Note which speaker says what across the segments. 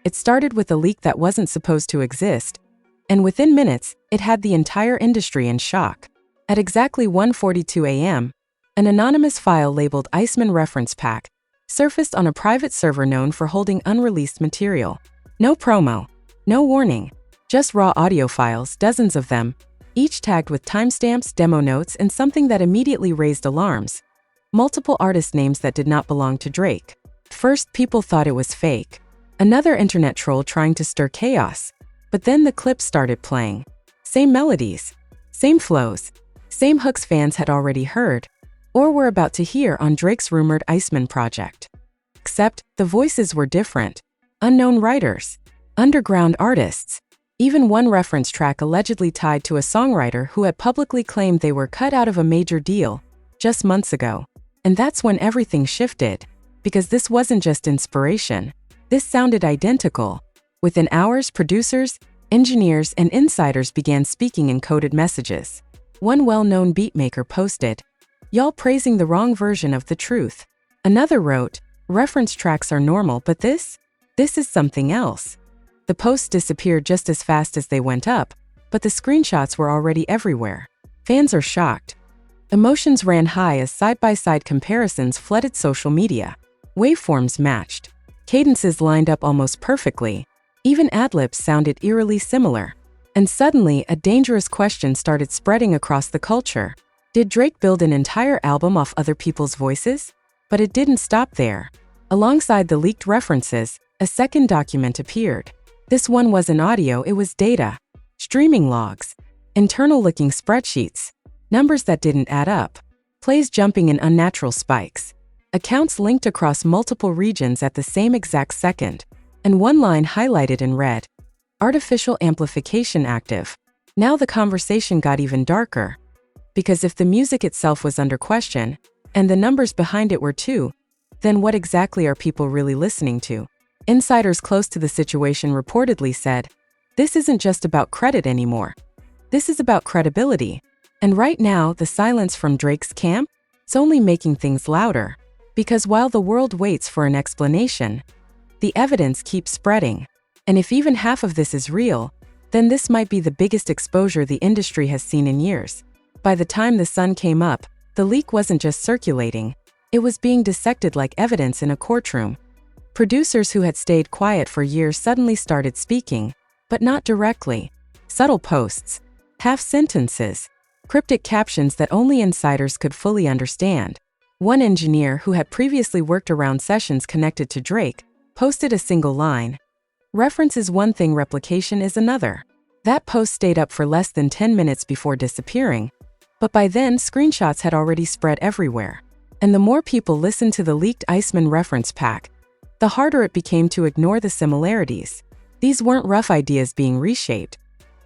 Speaker 1: It started with a leak that wasn't supposed to exist, and within minutes, it had the entire industry in shock. At exactly 1:42 a.m., an anonymous file labeled Iceman reference pack surfaced on a private server known for holding unreleased material. No promo, no warning, just raw audio files, dozens of them, each tagged with timestamps, demo notes, and something that immediately raised alarms. Multiple artist names that did not belong to Drake. First, people thought it was fake. Another internet troll trying to stir chaos. But then the clips started playing. Same melodies, same flows, same hooks fans had already heard, or were about to hear on Drake's rumored Iceman project. Except, the voices were different. Unknown writers, underground artists, even one reference track allegedly tied to a songwriter who had publicly claimed they were cut out of a major deal just months ago. And that's when everything shifted, because this wasn't just inspiration. This sounded identical. Within hours, producers, engineers, and insiders began speaking in coded messages. One well-known beatmaker posted, "Y'all praising the wrong version of the truth." Another wrote, "Reference tracks are normal, but this is something else." The posts disappeared just as fast as they went up, but the screenshots were already everywhere. Fans are shocked. Emotions ran high as side-by-side comparisons flooded social media. Waveforms matched. Cadences lined up almost perfectly. Even ad-libs sounded eerily similar. And suddenly, a dangerous question started spreading across the culture. Did Drake build an entire album off other people's voices? But it didn't stop there. Alongside the leaked references, a second document appeared. This one wasn't audio, it was data. Streaming logs. Internal-looking spreadsheets. Numbers that didn't add up. Plays jumping in unnatural spikes. Accounts linked across multiple regions at the same exact second. And one line highlighted in red. Artificial amplification active. Now the conversation got even darker. Because if the music itself was under question, and the numbers behind it were too, then what exactly are people really listening to? Insiders close to the situation reportedly said, "This isn't just about credit anymore. This is about credibility." And right now, the silence from Drake's camp is only making things louder. Because while the world waits for an explanation, the evidence keeps spreading. And if even half of this is real, then this might be the biggest exposure the industry has seen in years. By the time the sun came up, the leak wasn't just circulating, it was being dissected like evidence in a courtroom. Producers who had stayed quiet for years suddenly started speaking, but not directly. Subtle posts, half sentences, cryptic captions that only insiders could fully understand. One engineer who had previously worked around sessions connected to Drake posted a single line. "Reference is one thing, replication is another." That post stayed up for less than 10 minutes before disappearing, but by then screenshots had already spread everywhere. And the more people listened to the leaked Iceman reference pack, the harder it became to ignore the similarities. These weren't rough ideas being reshaped.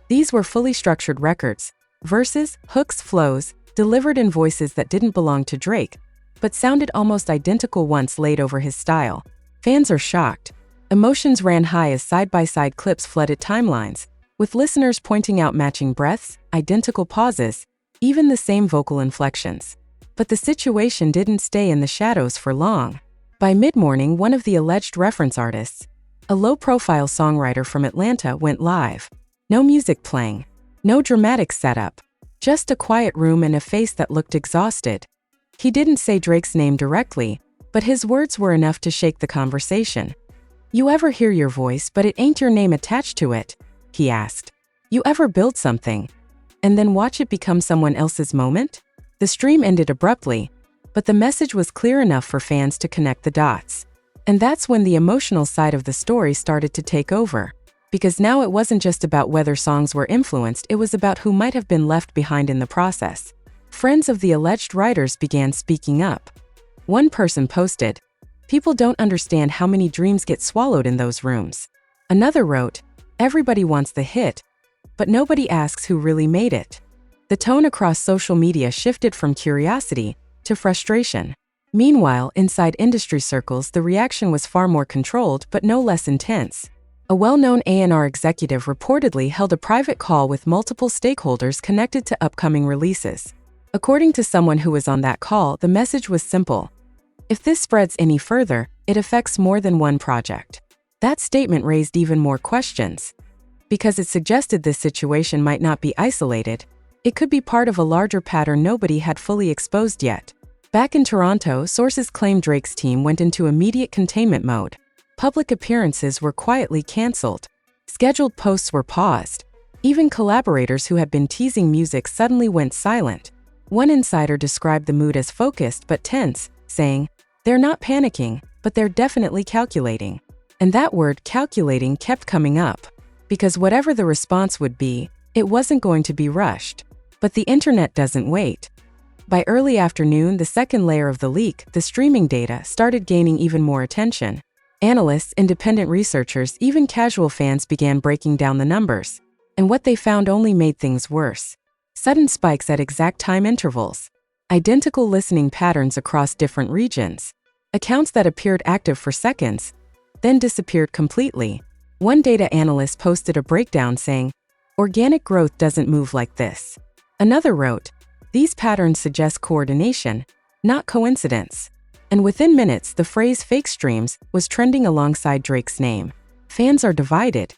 Speaker 1: These were fully structured records, verses, hooks, flows, delivered in voices that didn't belong to Drake, but sounded almost identical once laid over his style. Fans are shocked. Emotions ran high as side-by-side clips flooded timelines, with listeners pointing out matching breaths, identical pauses, even the same vocal inflections. But the situation didn't stay in the shadows for long. By mid-morning, one of the alleged reference artists, a low-profile songwriter from Atlanta, went live. No music playing, no dramatic setup, just a quiet room and a face that looked exhausted. He didn't say Drake's name directly, but his words were enough to shake the conversation. "You ever hear your voice but it ain't your name attached to it?" he asked. "You ever build something and then watch it become someone else's moment?" The stream ended abruptly, but the message was clear enough for fans to connect the dots. And that's when the emotional side of the story started to take over. Because now it wasn't just about whether songs were influenced, it was about who might have been left behind in the process. Friends of the alleged writers began speaking up. One person posted, "People don't understand how many dreams get swallowed in those rooms." Another wrote, "Everybody wants the hit, but nobody asks who really made it." The tone across social media shifted from curiosity to frustration. Meanwhile, inside industry circles, the reaction was far more controlled but no less intense. A well-known A&R executive reportedly held a private call with multiple stakeholders connected to upcoming releases. According to someone who was on that call, the message was simple. If this spreads any further, it affects more than one project. That statement raised even more questions, because it suggested this situation might not be isolated. It could be part of a larger pattern nobody had fully exposed yet. Back in Toronto, sources claim Drake's team went into immediate containment mode. Public appearances were quietly cancelled. Scheduled posts were paused. Even collaborators who had been teasing music suddenly went silent. One insider described the mood as focused but tense, saying, "They're not panicking, but they're definitely calculating." And that word calculating kept coming up, because whatever the response would be, it wasn't going to be rushed. But the internet doesn't wait. By early afternoon, the second layer of the leak, the streaming data, started gaining even more attention. Analysts, independent researchers, even casual fans began breaking down the numbers. And what they found only made things worse. Sudden spikes at exact time intervals. Identical listening patterns across different regions. Accounts that appeared active for seconds, then disappeared completely. One data analyst posted a breakdown saying, "Organic growth doesn't move like this." Another wrote, "These patterns suggest coordination, not coincidence." And within minutes, the phrase "fake streams" was trending alongside Drake's name. Fans are divided.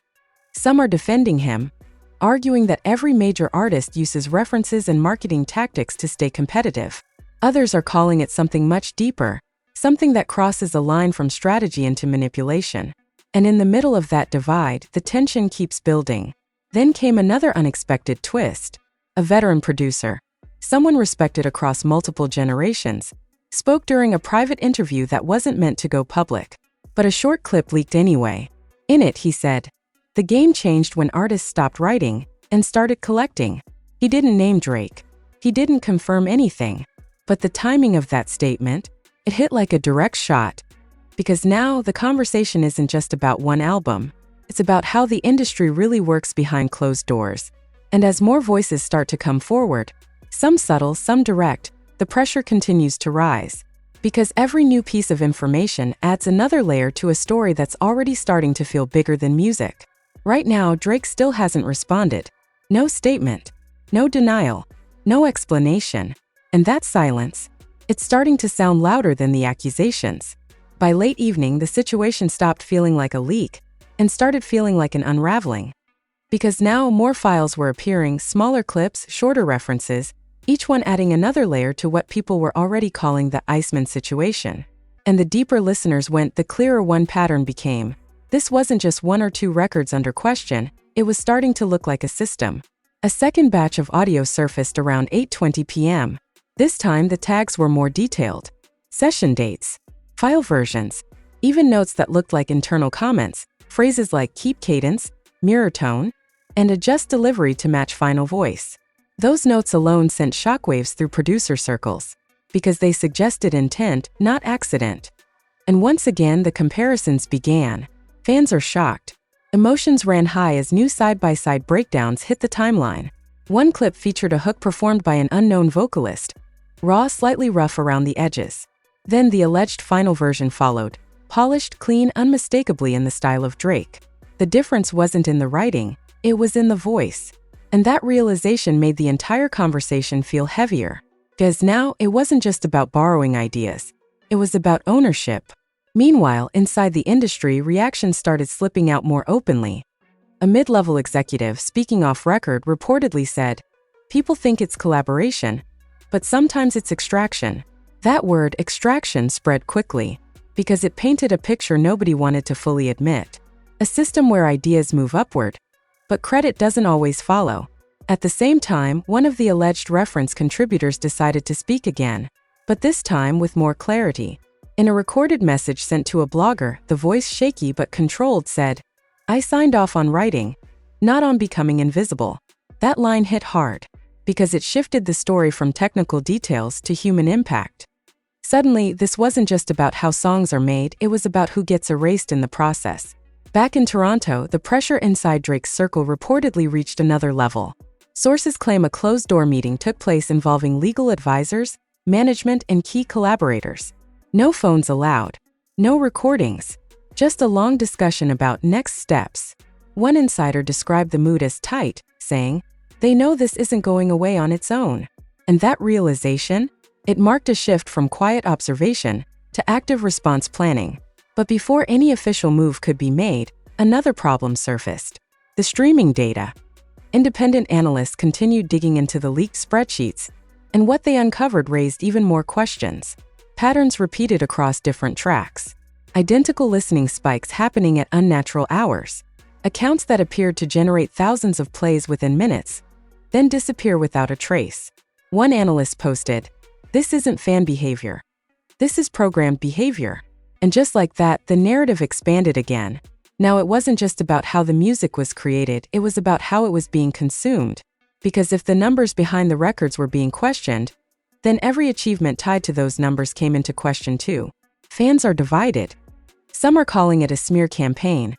Speaker 1: Some are defending him, arguing that every major artist uses references and marketing tactics to stay competitive. Others are calling it something much deeper, something that crosses a line from strategy into manipulation. And in the middle of that divide, the tension keeps building. Then came another unexpected twist. A veteran producer, someone respected across multiple generations, spoke during a private interview that wasn't meant to go public. But a short clip leaked anyway. In it, he said, "The game changed when artists stopped writing and started collecting." He didn't name Drake. He didn't confirm anything. But the timing of that statement, it hit like a direct shot. Because now the conversation isn't just about one album. It's about how the industry really works behind closed doors. And as more voices start to come forward, some subtle, some direct, the pressure continues to rise. Because every new piece of information adds another layer to a story that's already starting to feel bigger than music. Right now, Drake still hasn't responded. No statement, no denial, no explanation. And that silence, it's starting to sound louder than the accusations. By late evening, the situation stopped feeling like a leak and started feeling like an unraveling. Because now more files were appearing, smaller clips, shorter references, each one adding another layer to what people were already calling the Iceman situation. And the deeper listeners went, the clearer one pattern became. This wasn't just one or two records under question, it was starting to look like a system. A second batch of audio surfaced around 8:20 p.m. This time the tags were more detailed. Session dates, file versions, even notes that looked like internal comments, phrases like "keep cadence," "mirror tone," and "adjust delivery to match final voice." Those notes alone sent shockwaves through producer circles, because they suggested intent, not accident. And once again, the comparisons began. Fans are shocked. Emotions ran high as new side-by-side breakdowns hit the timeline. One clip featured a hook performed by an unknown vocalist, raw, slightly rough around the edges. Then the alleged final version followed, polished, clean, unmistakably in the style of Drake. The difference wasn't in the writing, it was in the voice. And that realization made the entire conversation feel heavier. Because now, it wasn't just about borrowing ideas. It was about ownership. Meanwhile, inside the industry, reactions started slipping out more openly. A mid-level executive, speaking off record, reportedly said, "People think it's collaboration, but sometimes it's extraction." That word, extraction, spread quickly, because it painted a picture nobody wanted to fully admit. A system where ideas move upward, but credit doesn't always follow. At the same time, one of the alleged reference contributors decided to speak again, but this time with more clarity. In a recorded message sent to a blogger, the voice, shaky but controlled, said, "I signed off on writing, not on becoming invisible." That line hit hard, because it shifted the story from technical details to human impact. Suddenly, this wasn't just about how songs are made, it was about who gets erased in the process. Back in Toronto, the pressure inside Drake's circle reportedly reached another level. Sources claim a closed-door meeting took place involving legal advisors, management, and key collaborators. No phones allowed, no recordings, just a long discussion about next steps. One insider described the mood as tight, saying, "They know this isn't going away on its own." And that realization, it marked a shift from quiet observation to active response planning. But before any official move could be made, another problem surfaced: the streaming data. Independent analysts continued digging into the leaked spreadsheets, and what they uncovered raised even more questions. Patterns repeated across different tracks. Identical listening spikes happening at unnatural hours. Accounts that appeared to generate thousands of plays within minutes, then disappear without a trace. One analyst posted, "This isn't fan behavior. This is programmed behavior." And just like that, the narrative expanded again. Now it wasn't just about how the music was created, it was about how it was being consumed. Because if the numbers behind the records were being questioned, then every achievement tied to those numbers came into question too. Fans are divided. Some are calling it a smear campaign,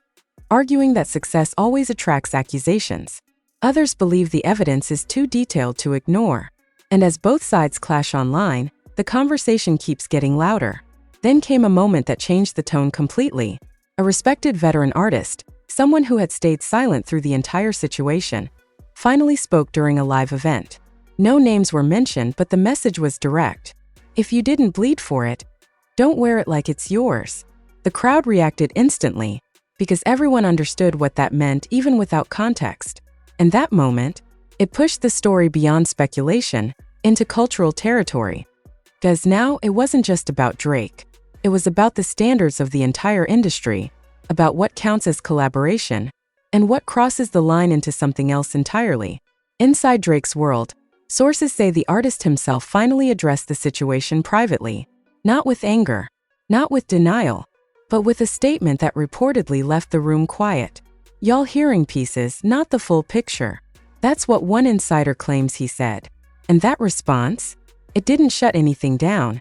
Speaker 1: arguing that success always attracts accusations. Others believe the evidence is too detailed to ignore. And as both sides clash online, the conversation keeps getting louder. Then came a moment that changed the tone completely. A respected veteran artist, someone who had stayed silent through the entire situation, finally spoke during a live event. No names were mentioned, but the message was direct. If you didn't bleed for it, don't wear it like it's yours. The crowd reacted instantly, because everyone understood what that meant even without context. And that moment, it pushed the story beyond speculation into cultural territory. Because now it wasn't just about Drake. It was about the standards of the entire industry, about what counts as collaboration, and what crosses the line into something else entirely. Inside Drake's world, sources say the artist himself finally addressed the situation privately, not with anger, not with denial, but with a statement that reportedly left the room quiet. "Y'all hearing pieces, not the full picture." That's what one insider claims he said. And that response? It didn't shut anything down.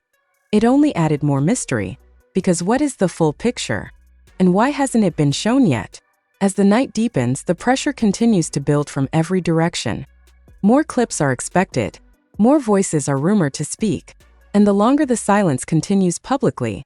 Speaker 1: It only added more mystery. Because what is the full picture? And why hasn't it been shown yet? As the night deepens, the pressure continues to build from every direction. More clips are expected. More voices are rumored to speak. And the longer the silence continues publicly,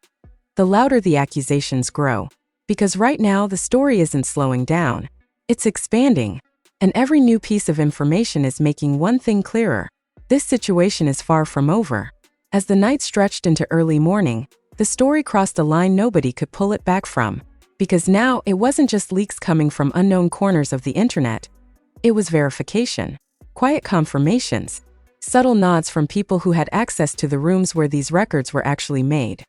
Speaker 1: the louder the accusations grow. Because right now, the story isn't slowing down. It's expanding. And every new piece of information is making one thing clearer: this situation is far from over. As the night stretched into early morning, the story crossed a line nobody could pull it back from. Because now, it wasn't just leaks coming from unknown corners of the internet. It was verification, quiet confirmations, subtle nods from people who had access to the rooms where these records were actually made.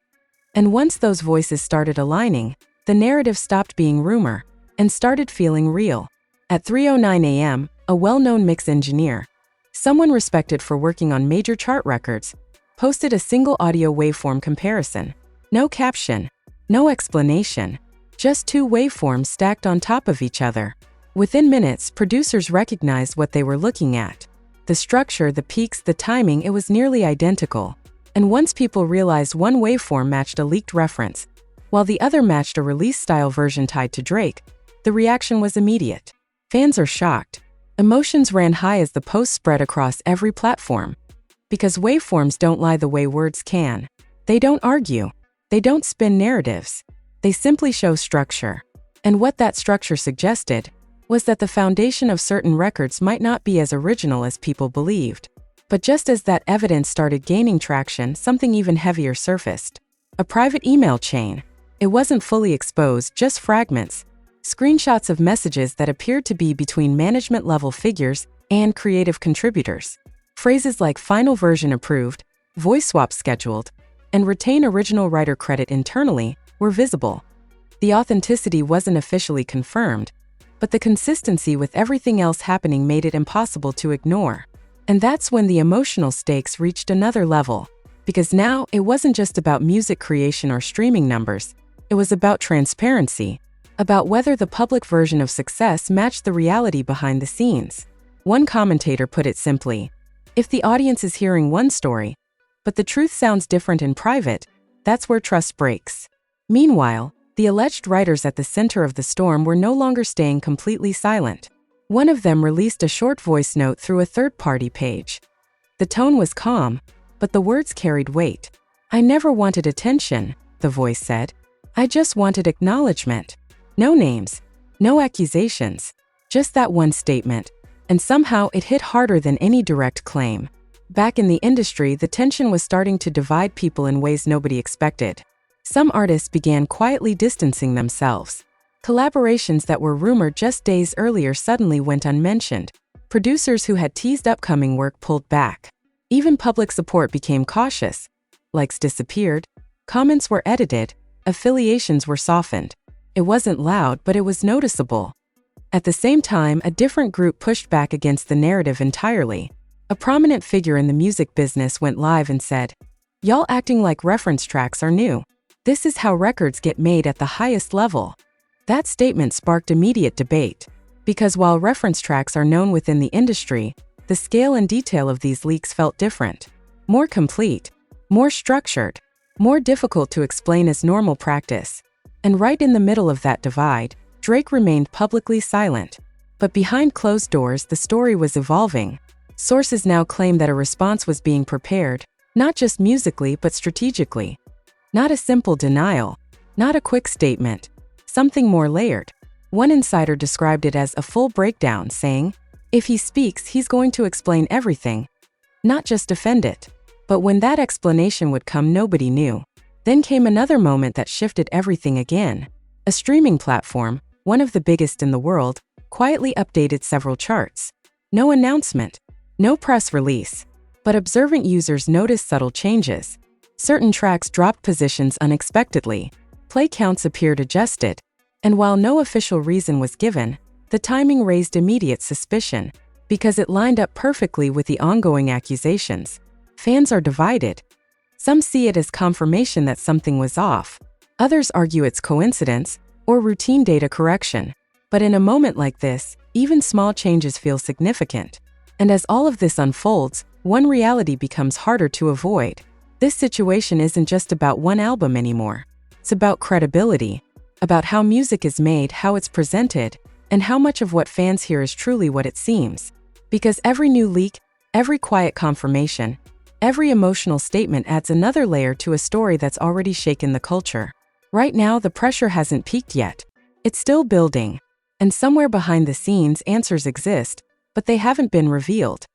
Speaker 1: And once those voices started aligning, the narrative stopped being rumor and started feeling real. At 3:09 a.m., a well-known mix engineer, someone respected for working on major chart records, posted a single audio waveform comparison. No caption, no explanation, just two waveforms stacked on top of each other. Within minutes, producers recognized what they were looking at. The structure, the peaks, the timing, it was nearly identical. And once people realized one waveform matched a leaked reference, while the other matched a release-style version tied to Drake, the reaction was immediate. Fans are shocked. Emotions ran high as the post spread across every platform. Because waveforms don't lie the way words can. They don't argue. They don't spin narratives. They simply show structure. And what that structure suggested was that the foundation of certain records might not be as original as people believed. But just as that evidence started gaining traction, something even heavier surfaced. A private email chain. It wasn't fully exposed, just fragments. Screenshots of messages that appeared to be between management-level figures and creative contributors. Phrases like "final version approved," "voice swap scheduled," and "retain original writer credit internally" were visible. The authenticity wasn't officially confirmed, but the consistency with everything else happening made it impossible to ignore. And that's when the emotional stakes reached another level. Because now, it wasn't just about music creation or streaming numbers. It was about transparency. About whether the public version of success matched the reality behind the scenes. One commentator put it simply: if the audience is hearing one story, but the truth sounds different in private, that's where trust breaks. Meanwhile, the alleged writers at the center of the storm were no longer staying completely silent. One of them released a short voice note through a third-party page. The tone was calm, but the words carried weight. "I never wanted attention," the voice said. "I just wanted acknowledgement. No names, no accusations, just that one statement." And somehow it hit harder than any direct claim. Back in the industry, the tension was starting to divide people in ways nobody expected. Some artists began quietly distancing themselves. Collaborations that were rumored just days earlier suddenly went unmentioned. Producers who had teased upcoming work pulled back. Even public support became cautious. Likes disappeared, comments were edited, affiliations were softened. It wasn't loud, but it was noticeable. At the same time, a different group pushed back against the narrative entirely. A prominent figure in the music business went live and said, "Y'all acting like reference tracks are new. This is how records get made at the highest level." That statement sparked immediate debate. Because while reference tracks are known within the industry, the scale and detail of these leaks felt different. More complete, more structured, more difficult to explain as normal practice. And right in the middle of that divide, Drake remained publicly silent. But behind closed doors, the story was evolving. Sources now claim that a response was being prepared, not just musically but strategically. Not a simple denial, not a quick statement, something more layered. One insider described it as a full breakdown, saying, "If he speaks, he's going to explain everything, not just defend it." But when that explanation would come, nobody knew. Then came another moment that shifted everything again. A streaming platform, one of the biggest in the world, quietly updated several charts. No announcement, no press release. But observant users noticed subtle changes. Certain tracks dropped positions unexpectedly. Play counts appeared adjusted. And while no official reason was given, the timing raised immediate suspicion, because it lined up perfectly with the ongoing accusations. Fans are divided. Some see it as confirmation that something was off. Others argue it's coincidence or routine data correction. But in a moment like this, even small changes feel significant. And as all of this unfolds, one reality becomes harder to avoid. This situation isn't just about one album anymore. It's about credibility, about how music is made, how it's presented, and how much of what fans hear is truly what it seems. Because every new leak, every quiet confirmation, every emotional statement adds another layer to a story that's already shaken the culture. Right now, the pressure hasn't peaked yet. It's still building. And somewhere behind the scenes, answers exist, but they haven't been revealed.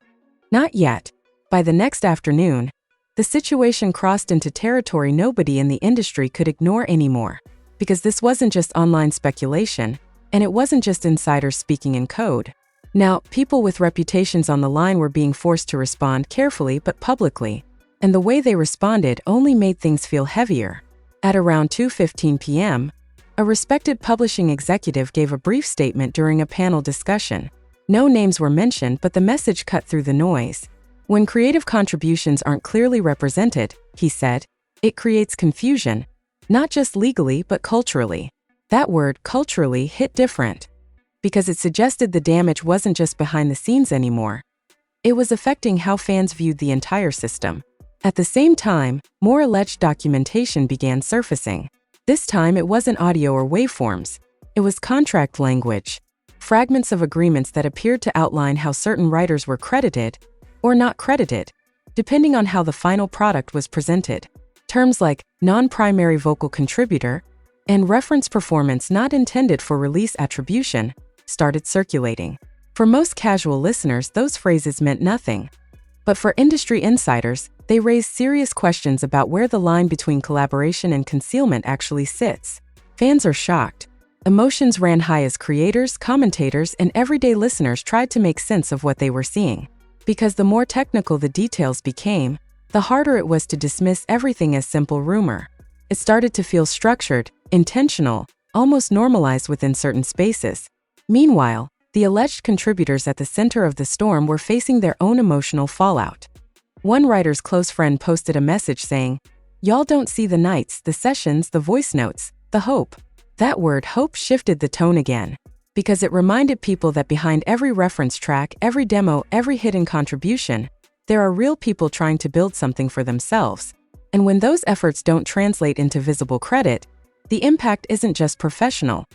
Speaker 1: Not yet. By the next afternoon, the situation crossed into territory nobody in the industry could ignore anymore. Because this wasn't just online speculation, and it wasn't just insiders speaking in code. Now, people with reputations on the line were being forced to respond carefully but publicly, and the way they responded only made things feel heavier. At around 2:15 p.m., a respected publishing executive gave a brief statement during a panel discussion. No names were mentioned, but the message cut through the noise. "When creative contributions aren't clearly represented," he said, "it creates confusion, not just legally but culturally." That word, culturally, hit different. Because it suggested the damage wasn't just behind the scenes anymore. It was affecting how fans viewed the entire system. At the same time, more alleged documentation began surfacing. This time it wasn't audio or waveforms. It was contract language. Fragments of agreements that appeared to outline how certain writers were credited or not credited, depending on how the final product was presented. Terms like non-primary vocal contributor and reference performance not intended for release attribution started circulating. For most casual listeners, those phrases meant nothing. But for industry insiders, they raised serious questions about where the line between collaboration and concealment actually sits. Fans are shocked. Emotions ran high as creators, commentators, and everyday listeners tried to make sense of what they were seeing. Because the more technical the details became, the harder it was to dismiss everything as simple rumor. It started to feel structured, intentional, almost normalized within certain spaces. Meanwhile, the alleged contributors at the center of the storm were facing their own emotional fallout. One writer's close friend posted a message saying, "Y'all don't see the nights, the sessions, the voice notes, the hope." That word, hope, shifted the tone again. Because it reminded people that behind every reference track, every demo, every hidden contribution, there are real people trying to build something for themselves. And when those efforts don't translate into visible credit, the impact isn't just professional,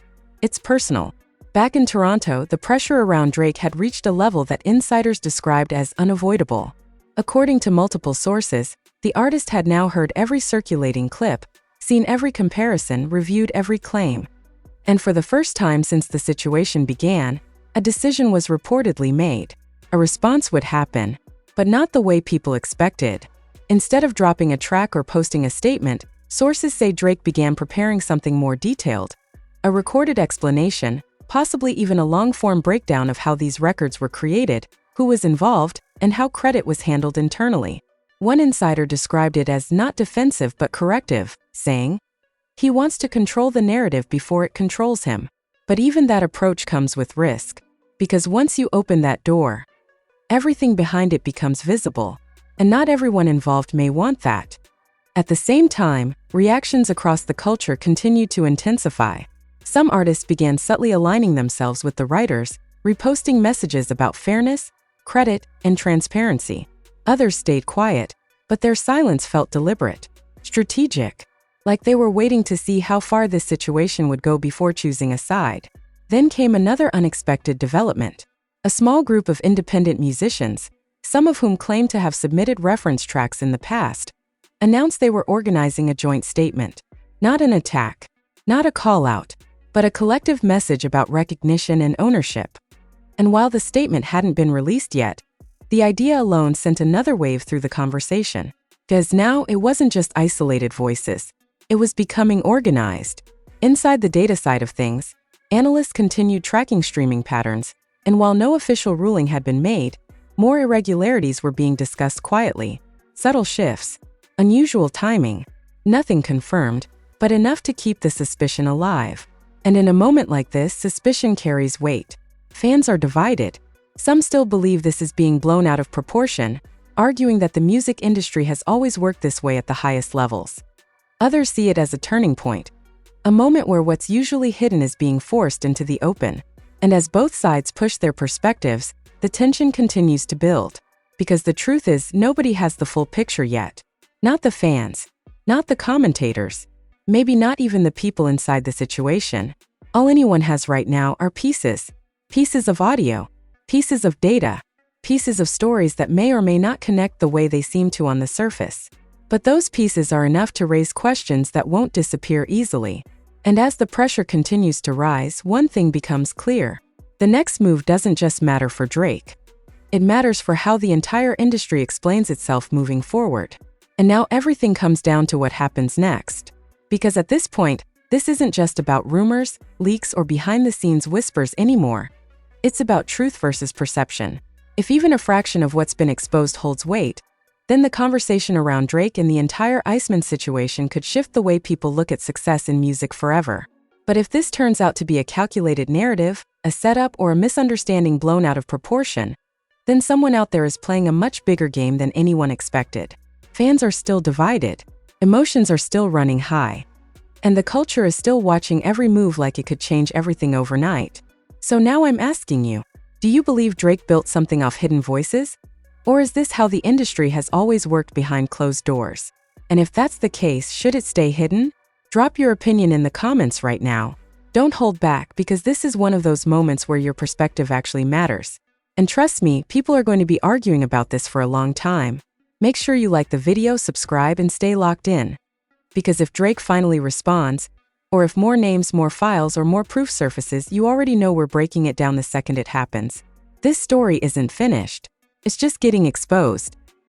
Speaker 1: it's personal. Back in Toronto, the pressure around Drake had reached a level that insiders described as unavoidable. According to multiple sources, the artist had now heard every circulating clip, seen every comparison, reviewed every claim. And for the first time since the situation began, a decision was reportedly made. A response would happen, but not the way people expected. Instead of dropping a track or posting a statement, Sources say Drake began preparing something more detailed, a recorded explanation, possibly even a long-form breakdown of how these records were created, who was involved, and how credit was handled internally. One insider described it as not defensive but corrective, saying, "He wants to control the narrative before it controls him." But even that approach comes with risk, because once you open that door, everything behind it becomes visible, and not everyone involved may want that. At the same time, reactions across the culture continued to intensify. Some artists began subtly aligning themselves with the writers, reposting messages about fairness, credit, and transparency. Others stayed quiet, but their silence felt deliberate, strategic, like they were waiting to see how far this situation would go before choosing a side. Then came another unexpected development. A small group of independent musicians, some of whom claimed to have submitted reference tracks in the past, announced they were organizing a joint statement. Not an attack, not a call-out, but a collective message about recognition and ownership. And while the statement hadn't been released yet, the idea alone sent another wave through the conversation. Because now it wasn't just isolated voices, it was becoming organized. Inside the data side of things, analysts continued tracking streaming patterns, and while no official ruling had been made, more irregularities were being discussed quietly. Subtle shifts, unusual timing, nothing confirmed, but enough to keep the suspicion alive. And in a moment like this, suspicion carries weight. Fans are divided. Some still believe this is being blown out of proportion, arguing that the music industry has always worked this way at the highest levels. Others see it as a turning point, a moment where what's usually hidden is being forced into the open. And as both sides push their perspectives, the tension continues to build. Because the truth is, nobody has the full picture yet. Not the fans, not the commentators, maybe not even the people inside the situation. All anyone has right now are pieces of audio, pieces of data, pieces of stories that may or may not connect the way they seem to on the surface. But those pieces are enough to raise questions that won't disappear easily. And as the pressure continues to rise, one thing becomes clear. The next move doesn't just matter for Drake. It matters for how the entire industry explains itself moving forward. And now everything comes down to what happens next. Because at this point, this isn't just about rumors, leaks, or behind-the-scenes whispers anymore. It's about truth versus perception. If even a fraction of what's been exposed holds weight, then the conversation around Drake and the entire Iceman situation could shift the way people look at success in music forever. But if this turns out to be a calculated narrative, a setup, or a misunderstanding blown out of proportion, then someone out there is playing a much bigger game than anyone expected. Fans are still divided, emotions are still running high, and the culture is still watching every move like it could change everything overnight. So now I'm asking you, do you believe Drake built something off hidden voices? Or is this how the industry has always worked behind closed doors? And if that's the case, should it stay hidden? Drop your opinion in the comments right now. Don't hold back, because this is one of those moments where your perspective actually matters. And trust me, people are going to be arguing about this for a long time. Make sure you like the video, subscribe, and stay locked in. Because if Drake finally responds, or if more names, more files, or more proof surfaces, you already know we're breaking it down the second it happens. This story isn't finished. It's just getting exposed.